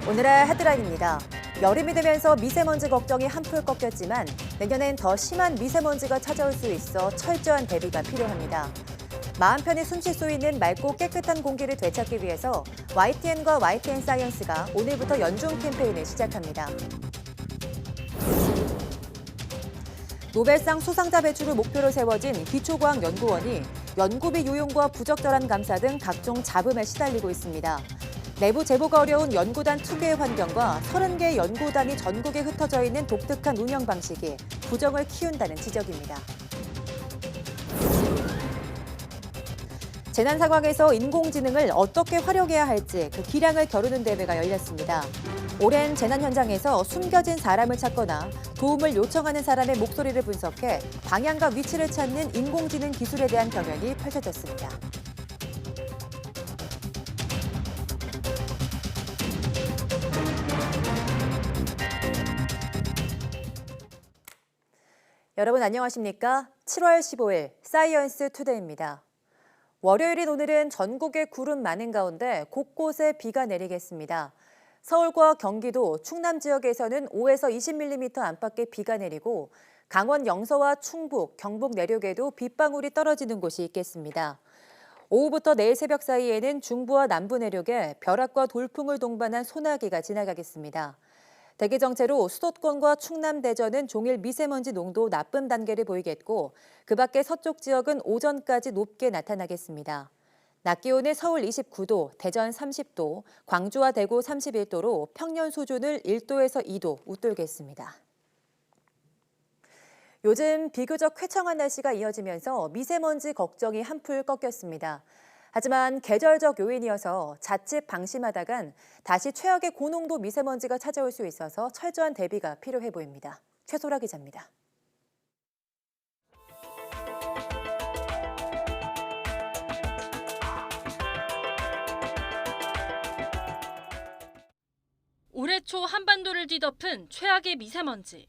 오늘의 헤드라인입니다. 여름이 되면서 미세먼지 걱정이 한풀 꺾였지만 내년엔 더 심한 미세먼지가 찾아올 수 있어 철저한 대비가 필요합니다. 마음 편히 숨 쉴 수 있는 맑고 깨끗한 공기를 되찾기 위해서 YTN과 YTN 사이언스가 오늘부터 연중 캠페인을 시작합니다. 노벨상 수상자 배출을 목표로 세워진 기초과학연구원이 연구비 유용과 부적절한 감사 등 각종 잡음에 시달리고 있습니다. 내부 제보가 어려운 연구단 특유의 환경과 30개의 연구단이 전국에 흩어져 있는 독특한 운영 방식이 부정을 키운다는 지적입니다. 재난 상황에서 인공지능을 어떻게 활용해야 할지 그 기량을 겨루는 대회가 열렸습니다. 오랜 재난 현장에서 숨겨진 사람을 찾거나 도움을 요청하는 사람의 목소리를 분석해 방향과 위치를 찾는 인공지능 기술에 대한 경연이 펼쳐졌습니다. 여러분 안녕하십니까? 7월 15일 사이언스 투데이입니다. 월요일인 오늘은 전국에 구름 많은 가운데 곳곳에 비가 내리겠습니다. 서울과 경기도, 충남 지역에서는 5에서 20mm 안팎의 비가 내리고 강원 영서와 충북, 경북 내륙에도 빗방울이 떨어지는 곳이 있겠습니다. 오후부터 내일 새벽 사이에는 중부와 남부 내륙에 벼락과 돌풍을 동반한 소나기가 지나가겠습니다. 대기 정체로 수도권과 충남 대전은 종일 미세먼지 농도 나쁨 단계를 보이겠고 그 밖에 서쪽 지역은 오전까지 높게 나타나겠습니다. 낮 기온은 서울 29도, 대전 30도, 광주와 대구 31도로 평년 수준을 1도에서 2도 웃돌겠습니다. 요즘 비교적 쾌청한 날씨가 이어지면서 미세먼지 걱정이 한풀 꺾였습니다. 하지만 계절적 요인이어서 자칫 방심하다간 다시 최악의 고농도 미세먼지가 찾아올 수 있어서 철저한 대비가 필요해 보입니다. 최소라 기자입니다. 올해 초 한반도를 뒤덮은 최악의 미세먼지.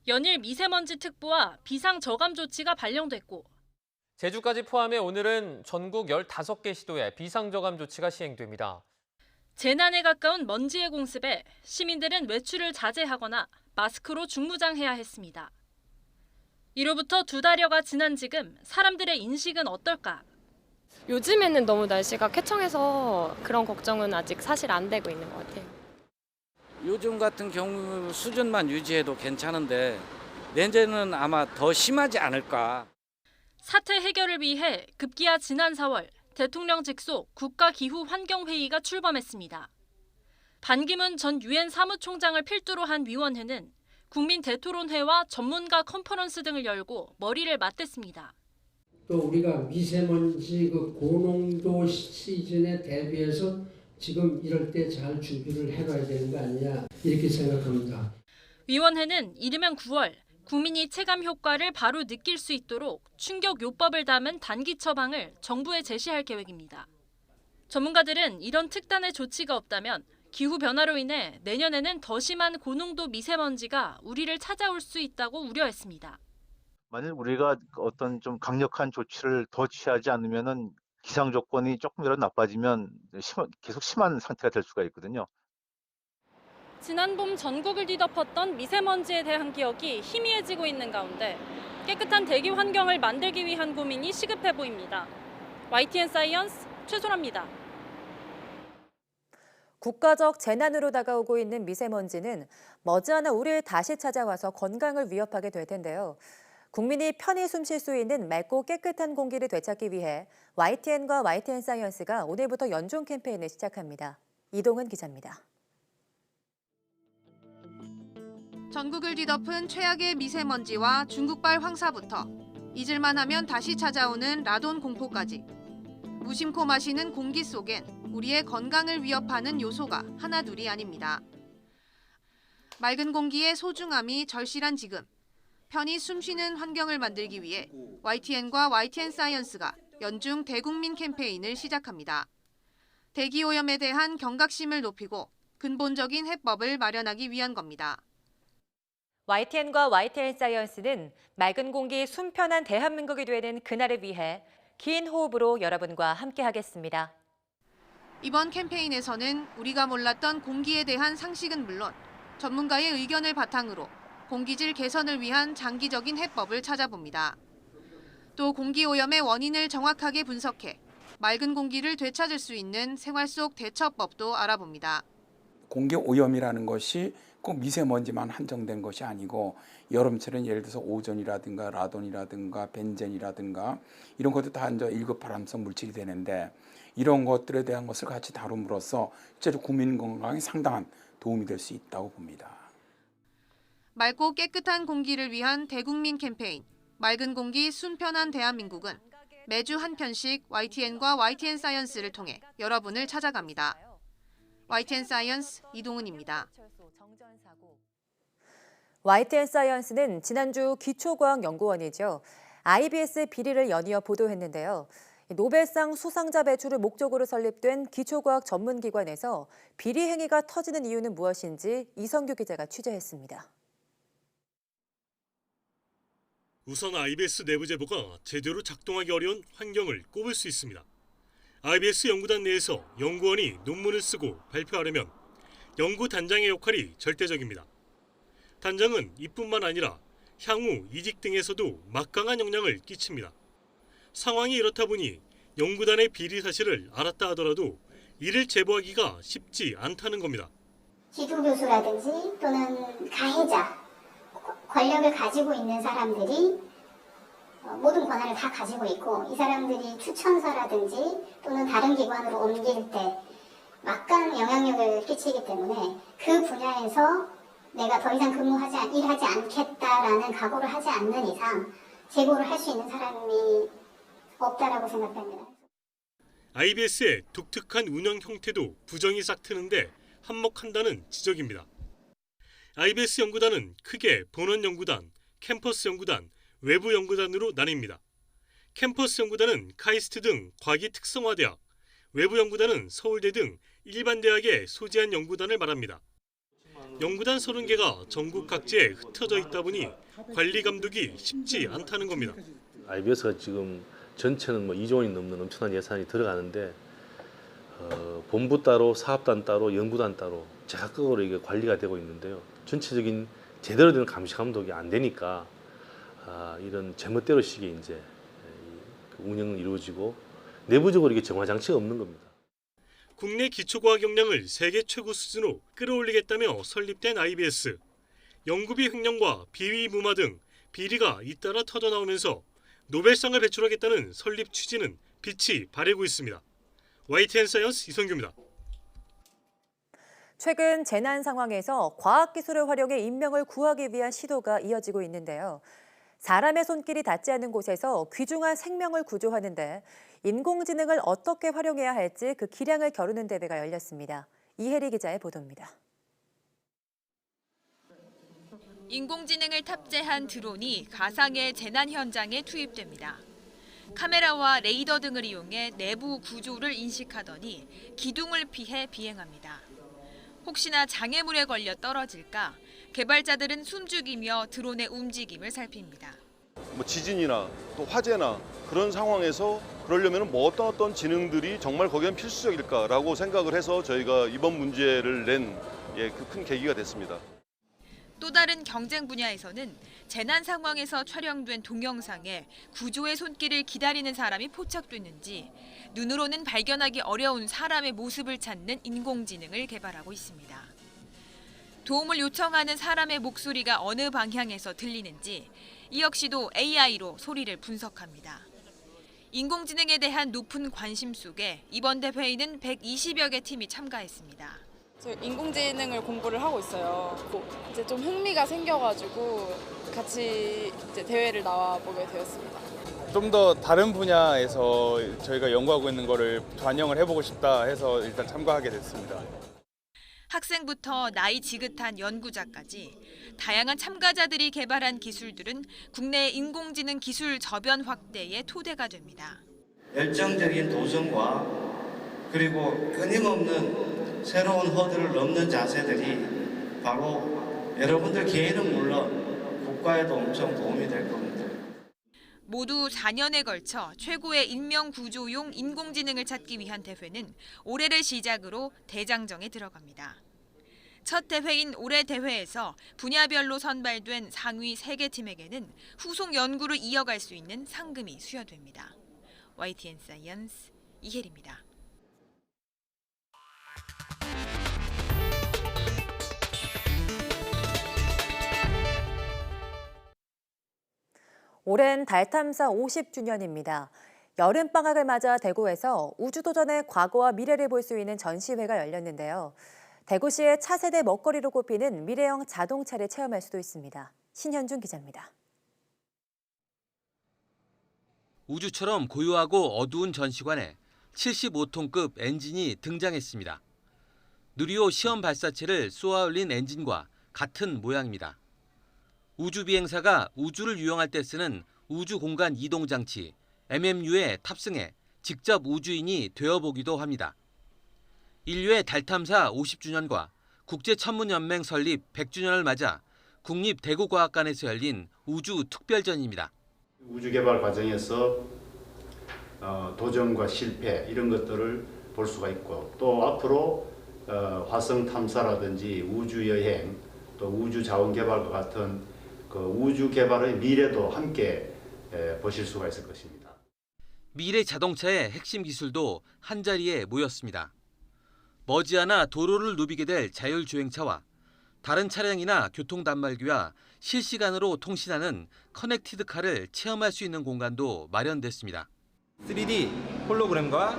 연일 미세먼지 특보와 비상저감 조치가 발령됐고 제주까지 포함해 오늘은 전국 15개 시도에 비상저감 조치가 시행됩니다. 재난에 가까운 먼지의 공습에 시민들은 외출을 자제하거나 마스크로 중무장해야 했습니다. 이로부터 2달여가 지난 지금 사람들의 인식은 어떨까? 요즘에는 너무 날씨가 쾌청해서 그런 걱정은 아직 사실 안 되고 있는 것 같아요. 요즘 같은 경우 수준만 유지해도 괜찮은데 내년에는 아마 더 심하지 않을까. 사태 해결을 위해 급기야 지난 4월 대통령 직속 국가기후환경회의가 출범했습니다. 반기문 전 유엔 사무총장을 필두로 한 위원회는 국민 대토론회와 전문가 컨퍼런스 등을 열고 머리를 맞댔습니다. 또 우리가 미세먼지 고농도 시즌에 대비해서 지금 이럴 때 잘 준비를 해놔야 되는 거 아니냐 이렇게 생각합니다. 위원회는 이르면 9월 국민이 체감 효과를 바로 느낄 수 있도록 충격 요법을 담은 단기 처방을 정부에 제시할 계획입니다. 전문가들은 이런 특단의 조치가 없다면 기후변화로 인해 내년에는 더 심한 고농도 미세먼지가 우리를 찾아올 수 있다고 우려했습니다. 만약 우리가 어떤 좀 강력한 조치를 더 취하지 않으면은 기상 조건이 조금이라도 나빠지면 계속 심한 상태가 될 수가 있거든요. 지난 봄 전국을 뒤덮었던 미세먼지에 대한 기억이 희미해지고 있는 가운데 깨끗한 대기 환경을 만들기 위한 고민이 시급해 보입니다. YTN 사이언스 최소라입니다. 국가적 재난으로 다가오고 있는 미세먼지는 머지않아 우리를 다시 찾아와서 건강을 위협하게 될 텐데요. 국민이 편히 숨 쉴 수 있는 맑고 깨끗한 공기를 되찾기 위해 YTN과 YTN 사이언스가 오늘부터 연중 캠페인을 시작합니다. 이동은 기자입니다. 전국을 뒤덮은 최악의 미세먼지와 중국발 황사부터 잊을만 하면 다시 찾아오는 라돈 공포까지 무심코 마시는 공기 속엔 우리의 건강을 위협하는 요소가 하나둘이 아닙니다. 맑은 공기의 소중함이 절실한 지금 편히 숨쉬는 환경을 만들기 위해 YTN과 YTN 사이언스가 연중 대국민 캠페인을 시작합니다. 대기오염에 대한 경각심을 높이고 근본적인 해법을 마련하기 위한 겁니다. YTN과 YTN 사이언스는 맑은 공기 숨 편한 대한민국이 되는 그날을 위해 긴 호흡으로 여러분과 함께하겠습니다. 이번 캠페인에서는 우리가 몰랐던 공기에 대한 상식은 물론 전문가의 의견을 바탕으로 공기질 개선을 위한 장기적인 해법을 찾아봅니다. 또 공기오염의 원인을 정확하게 분석해 맑은 공기를 되찾을 수 있는 생활 속 대처법도 알아봅니다. 공기오염이라는 것이 꼭 미세먼지만 한정된 것이 아니고 여름철엔 예를 들어서 오존이라든가 라돈이라든가 벤젠이라든가 이런 것도 다 이제 1급 발암성 물질이 되는데 이런 것들에 대한 것을 같이 다룸으로써 실제로 국민 건강에 상당한 도움이 될 수 있다고 봅니다. 맑고 깨끗한 공기를 위한 대국민 캠페인 맑은 공기 순편한 대한민국은 매주 한 편씩 YTN과 YTN 사이언스를 통해 여러분을 찾아갑니다. YTN 사이언스 이동은입니다. YTN 사이언스는 지난주 기초과학연구원이죠. IBS 비리를 연이어 보도했는데요. 노벨상 수상자 배출을 목적으로 설립된 기초과학 전문기관에서 비리 행위가 터지는 이유는 무엇인지 이성규 기자가 취재했습니다. 우선 IBS 내부 제보가 제대로 작동하기 어려운 환경을 꼽을 수 있습니다. IBS 연구단 내에서 연구원이 논문을 쓰고 발표하려면 연구단장의 역할이 절대적입니다. 단장은 이뿐만 아니라 향후 이직 등에서도 막강한 영향을 끼칩니다. 상황이 이렇다 보니 연구단의 비리 사실을 알았다 하더라도 이를 제보하기가 쉽지 않다는 겁니다. 지도 교수라든지 또는 가해자, 권력을 가지고 있는 사람들이 모든 권한을 다 가지고 있고 이 사람들이 추천서라든지 또는 다른 기관으로 옮길 때 막강 영향력을 끼치기 때문에 그 분야에서 내가 더 이상 일하지 않겠다라는 각오를 하지 않는 이상 제보를 할 수 있는 사람이 없다라고 생각합니다. IBS의 독특한 운영 형태도 부정이 싹 트는데 한몫한다는 지적입니다. IBS 연구단은 크게 본원 연구단, 캠퍼스 연구단, 외부 연구단으로 나뉩니다. 캠퍼스 연구단은 카이스트 등 과기 특성화대학, 외부 연구단은 서울대 등 일반 대학에 소재한 연구단을 말합니다. 연구단 30개가 전국 각지에 흩어져 있다 보니 관리 감독이 쉽지 않다는 겁니다. IBS가 지금 전체는 2조 원이 넘는 엄청난 예산이 들어가는데 본부 따로, 사업단 따로, 연구단 따로 제각각으로 이게 관리가 되고 있는데요. 전체적인 제대로 된 감시 감독이 안 되니까 이런 제멋대로식의 이제 운영은 이루어지고 내부적으로 이게 정화 장치가 없는 겁니다. 국내 기초과학 역량을 세계 최고 수준으로 끌어올리겠다며 설립된 IBS. 연구비 횡령과 비위 무마 등 비리가 잇따라 터져나오면서 노벨상을 배출하겠다는 설립 취지는 빛이 바래고 있습니다. YTN 사이언스 이성규입니다. 최근 재난 상황에서 과학기술을 활용해 인명을 구하기 위한 시도가 이어지고 있는데요. 사람의 손길이 닿지 않는 곳에서 귀중한 생명을 구조하는데 인공지능을 어떻게 활용해야 할지 그 기량을 겨루는 대회가 열렸습니다. 이혜리 기자의 보도입니다. 인공지능을 탑재한 드론이 가상의 재난 현장에 투입됩니다. 카메라와 레이더 등을 이용해 내부 구조를 인식하더니 기둥을 피해 비행합니다. 혹시나 장애물에 걸려 떨어질까 개발자들은 숨죽이며 드론의 움직임을 살핍니다. 지진이나 또 화재나 그런 상황에서 그러려면 어떤 지능들이 정말 거기엔 필수적일까라고 생각을 해서 저희가 이번 문제를 낸 그 큰 계기가 됐습니다. 또 다른 경쟁 분야에서는 재난 상황에서 촬영된 동영상에 구조의 손길을 기다리는 사람이 포착됐는지 눈으로는 발견하기 어려운 사람의 모습을 찾는 인공지능을 개발하고 있습니다. 도움을 요청하는 사람의 목소리가 어느 방향에서 들리는지 이 역시도 AI로 소리를 분석합니다. 인공지능에 대한 높은 관심 속에 이번 대회에는 120여 개 팀이 참가했습니다. 저 인공지능을 공부를 하고 있어요. 이제 좀 흥미가 생겨가지고 같이 이제 대회를 나와보게 되었습니다. 좀 더 다른 분야에서 저희가 연구하고 있는 거를 반영을 해보고 싶다 해서 일단 참가하게 됐습니다. 학생부터 나이 지긋한 연구자까지 다양한 참가자들이 개발한 기술들은 국내 인공지능 기술 저변 확대의 토대가 됩니다. 열정적인 도전과 그리고 끊임없는 새로운 허들을 넘는 자세들이 바로 여러분들 개인은 물론 국가에도 엄청 도움이 될 겁니다. 모두 4년에 걸쳐 최고의 인명구조용 인공지능을 찾기 위한 대회는 올해를 시작으로 대장정에 들어갑니다. 첫 대회인 올해 대회에서 분야별로 선발된 상위 3개 팀에게는 후속 연구를 이어갈 수 있는 상금이 수여됩니다. YTN 사이언스 이혜리입니다. 올해는 달 탐사 50주년입니다. 여름방학을 맞아 대구에서 우주도전의 과거와 미래를 볼 수 있는 전시회가 열렸는데요. 대구시의 차세대 먹거리로 꼽히는 미래형 자동차를 체험할 수도 있습니다. 신현준 기자입니다. 우주처럼 고요하고 어두운 전시관에 75톤급 엔진이 등장했습니다. 누리호 시험 발사체를 쏘아 올린 엔진과 같은 모양입니다. 우주 비행사가 우주를 유영할 때 쓰는 우주공간 이동장치 MMU에 탑승해 직접 우주인이 되어보기도 합니다. 인류의 달 탐사 50주년과 국제천문연맹 설립 100주년을 맞아 국립대구과학관에서 열린 우주 특별전입니다. 우주 개발 과정에서 도전과 실패 이런 것들을 볼 수가 있고 또 앞으로 화성 탐사라든지 우주 여행 또 우주 자원 개발과 같은 그 우주 개발의 미래도 함께 보실 수가 있을 것입니다. 미래 자동차의 핵심 기술도 한자리에 모였습니다. 머지않아 도로를 누비게 될 자율주행차와 다른 차량이나 교통 단말기와 실시간으로 통신하는 커넥티드 카를 체험할 수 있는 공간도 마련됐습니다. 3D 홀로그램과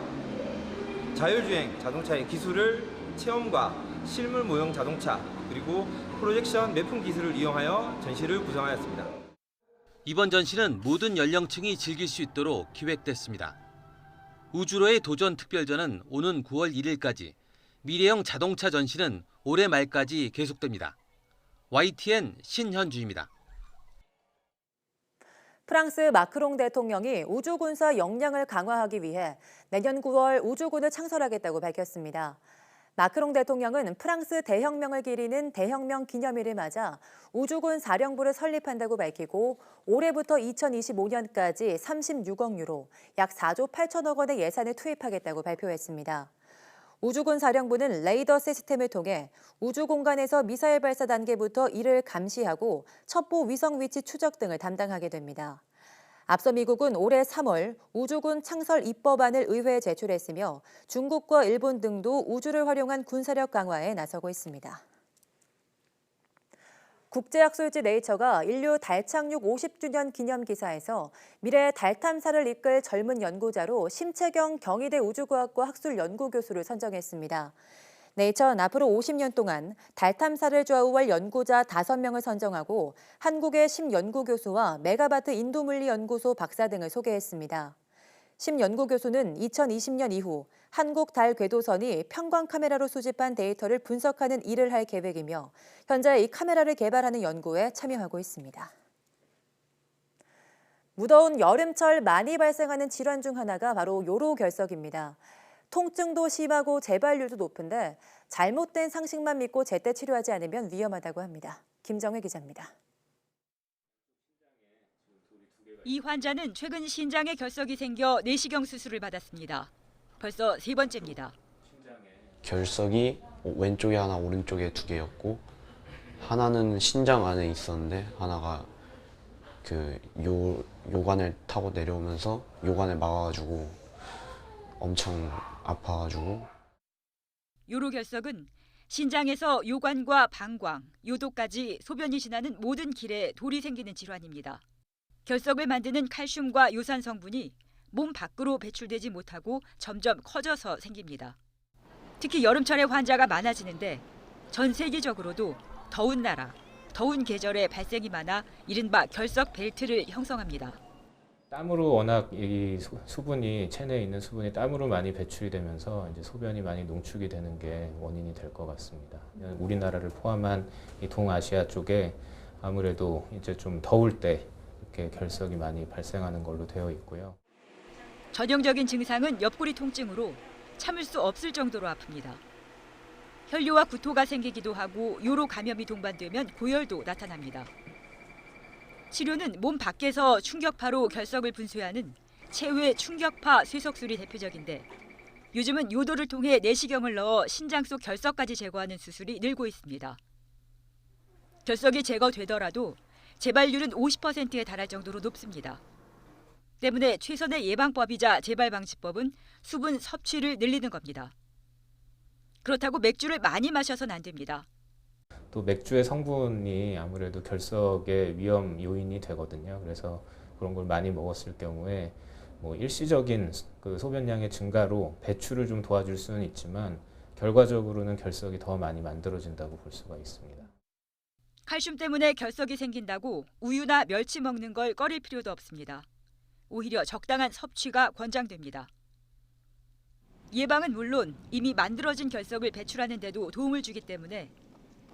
자율주행 자동차의 기술을 체험과 실물 모형 자동차 그리고 프로젝션 매품 기술을 이용하여 전시를 구성하였습니다. 이번 전시는 모든 연령층이 즐길 수 있도록 기획됐습니다. 우주로의 도전 특별전은 오는 9월 1일까지, 미래형 자동차 전시는 올해 말까지 계속됩니다. YTN 신현주입니다. 프랑스 마크롱 대통령이 우주군사 역량을 강화하기 위해 내년 9월 우주군을 창설하겠다고 밝혔습니다. 마크롱 대통령은 프랑스 대혁명을 기리는 대혁명 기념일을 맞아 우주군 사령부를 설립한다고 밝히고 올해부터 2025년까지 36억 유로, 약 4조 8천억 원의 예산을 투입하겠다고 발표했습니다. 우주군 사령부는 레이더 시스템을 통해 우주 공간에서 미사일 발사 단계부터 이를 감시하고 첩보 위성 위치 추적 등을 담당하게 됩니다. 앞서 미국은 올해 3월 우주군 창설 입법안을 의회에 제출했으며 중국과 일본 등도 우주를 활용한 군사력 강화에 나서고 있습니다. 국제학술지 네이처가 인류 달 착륙 50주년 기념 기사에서 미래의 달 탐사를 이끌 젊은 연구자로 심채경 경희대 우주과학과 학술연구교수를 선정했습니다. 네이처는 앞으로 50년 동안 달 탐사를 좌우할 연구자 5명을 선정하고 한국의 심연구교수와 메가바트 인도물리연구소 박사 등을 소개했습니다. 심연구교수는 2020년 이후 한국 달 궤도선이 평광 카메라로 수집한 데이터를 분석하는 일을 할 계획이며 현재 이 카메라를 개발하는 연구에 참여하고 있습니다. 무더운 여름철 많이 발생하는 질환 중 하나가 바로 요로결석입니다. 통증도 심하고 재발률도 높은데 잘못된 상식만 믿고 제때 치료하지 않으면 위험하다고 합니다. 김정혜 기자입니다. 이 환자는 최근 신장에 결석이 생겨 내시경 수술을 받았습니다. 벌써 3번째입니다. 결석이 왼쪽에 하나, 오른쪽에 2개였고 하나는 신장 안에 있었는데 하나가 그 요관을 타고 내려오면서 요관을 막아가지고 엄청 아파가지고. 요로결석은 신장에서 요관과 방광, 요도까지 소변이 지나는 모든 길에 돌이 생기는 질환입니다. 결석을 만드는 칼슘과 요산 성분이 몸 밖으로 배출되지 못하고 점점 커져서 생깁니다. 특히 여름철에 환자가 많아지는데 전 세계적으로도 더운 나라, 더운 계절에 발생이 많아 이른바 결석 벨트를 형성합니다. 땀으로 워낙 이 수분이 체내에 있는 수분이 땀으로 많이 배출이 되면서 이제 소변이 많이 농축이 되는 게 원인이 될 것 같습니다. 우리나라를 포함한 이 동아시아 쪽에 아무래도 이제 좀 더울 때 이렇게 결석이 많이 발생하는 걸로 되어 있고요. 전형적인 증상은 옆구리 통증으로 참을 수 없을 정도로 아픕니다. 혈뇨와 구토가 생기기도 하고 요로 감염이 동반되면 고열도 나타납니다. 치료는 몸 밖에서 충격파로 결석을 분쇄하는 체외 충격파 쇠석술이 대표적인데 요즘은 요도를 통해 내시경을 넣어 신장 속 결석까지 제거하는 수술이 늘고 있습니다. 결석이 제거되더라도 재발률은 50%에 달할 정도로 높습니다. 때문에 최선의 예방법이자 재발 방지법은 수분 섭취를 늘리는 겁니다. 그렇다고 맥주를 많이 마셔서는 안 됩니다. 또 맥주의 성분이 아무래도 결석의 위험 요인이 되거든요. 그래서 그런 걸 많이 먹었을 경우에 뭐 일시적인 그 소변량의 증가로 배출을 좀 도와줄 수는 있지만 결과적으로는 결석이 더 많이 만들어진다고 볼 수가 있습니다. 칼슘 때문에 결석이 생긴다고 우유나 멸치 먹는 걸 꺼릴 필요도 없습니다. 오히려 적당한 섭취가 권장됩니다. 예방은 물론 이미 만들어진 결석을 배출하는 데도 도움을 주기 때문에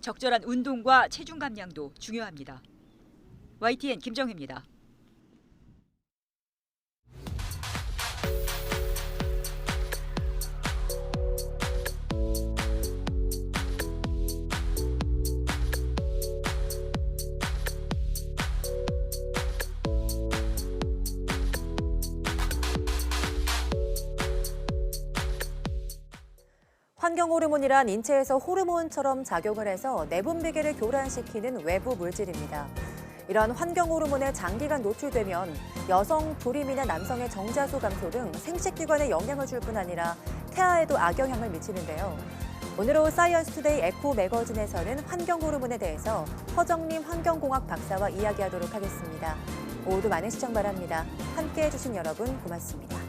적절한 운동과 체중 감량도 중요합니다. YTN 김정혜입니다. 환경 호르몬이란 인체에서 호르몬처럼 작용을 해서 내분 비계를 교란시키는 외부 물질입니다. 이런 환경 호르몬에 장기간 노출되면 여성 불임이나 남성의 정자수 감소 등 생식기관에 영향을 줄 뿐 아니라 태아에도 악영향을 미치는데요. 오늘 오후 사이언스 투데이 에코 매거진에서는 환경 호르몬에 대해서 허정림 환경공학 박사와 이야기하도록 하겠습니다. 오후도 많은 시청 바랍니다. 함께해 주신 여러분 고맙습니다.